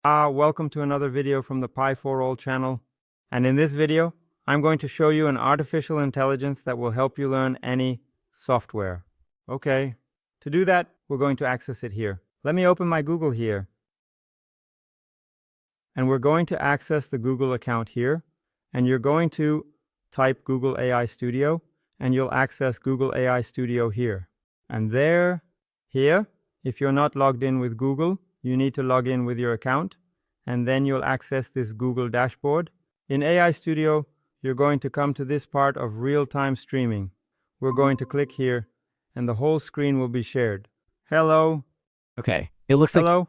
Welcome to another video from the Pi4All channel. And in this video, I'm going to show you an artificial intelligence that will help you learn any software. Okay, to do that, we're going to access it here. Let me open my Google here. And we're going to access the Google account here. And you're going to type Google AI Studio, and you'll access Google AI Studio here. And here, if you're not logged in with Google, you need to log in with your account, and then you'll access this Google dashboard. In AI Studio, you're going to come to this part of real-time streaming. We're going to click here, and the whole screen will be shared. Hello. Okay, it looks Hello.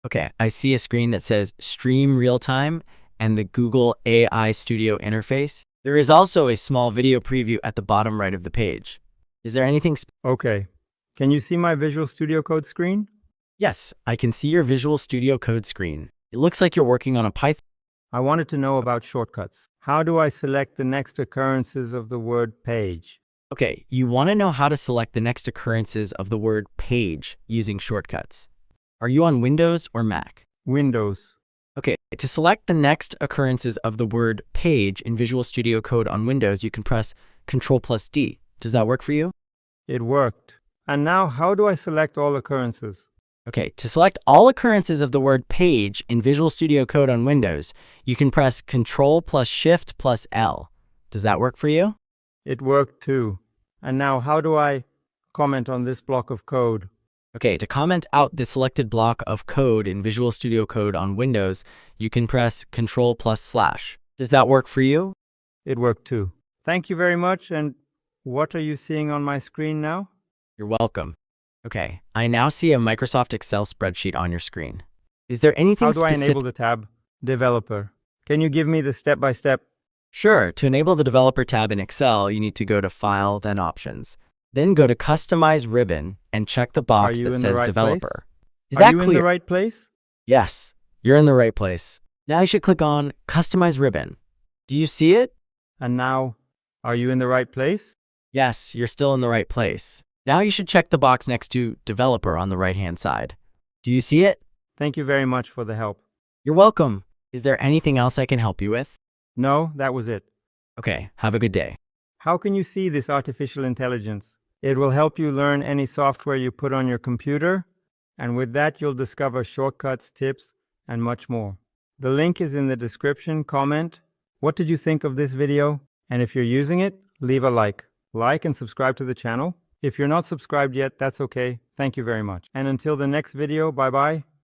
Okay, I see a screen that says Stream Real Time and the Google AI Studio interface. There is also a small video preview at the bottom right of the page. Is there anything Okay. Can you see my Visual Studio Code screen? Yes, I can see your Visual Studio Code screen. It looks like you're working on a Python. I wanted to know about shortcuts. How do I select the next occurrences of the word page? Okay, you want to know how to select the next occurrences of the word page using shortcuts. Are you on Windows or Mac? Windows. Okay, to select the next occurrences of the word page in Visual Studio Code on Windows, you can press Ctrl+D. Does that work for you? It worked. And now, how do I select all occurrences? Okay, to select all occurrences of the word page in Visual Studio Code on Windows, you can press Ctrl+Shift+L. Does that work for you? It worked too. And now, how do I comment on this block of code? Okay, to comment out the selected block of code in Visual Studio Code on Windows, you can press Ctrl+/. Does that work for you? It worked too. Thank you very much. And what are you seeing on my screen now? You're welcome. Okay, I now see a Microsoft Excel spreadsheet on your screen. Is there anything How do I enable the tab Developer? Can you give me the step-by-step? Sure, to enable the Developer tab in Excel, you need to go to File, then Options. Then go to Customize Ribbon and check the box that says Developer. Is that clear? Are you in the right place? Yes, you're in the right place. Now you should click on Customize Ribbon. Do you see it? And now, are you in the right place? Yes, you're still in the right place. Now you should check the box next to Developer on the right-hand side. Do you see it? Thank you very much for the help. You're welcome. Is there anything else I can help you with? No, that was it. Okay, have a good day. How can you see this artificial intelligence? It will help you learn any software you put on your computer, and with that you'll discover shortcuts, tips, and much more. The link is in the description. Comment, what did you think of this video? And if you're using it, leave a like. Like and subscribe to the channel. If you're not subscribed yet, that's okay. Thank you very much. And until the next video, bye-bye.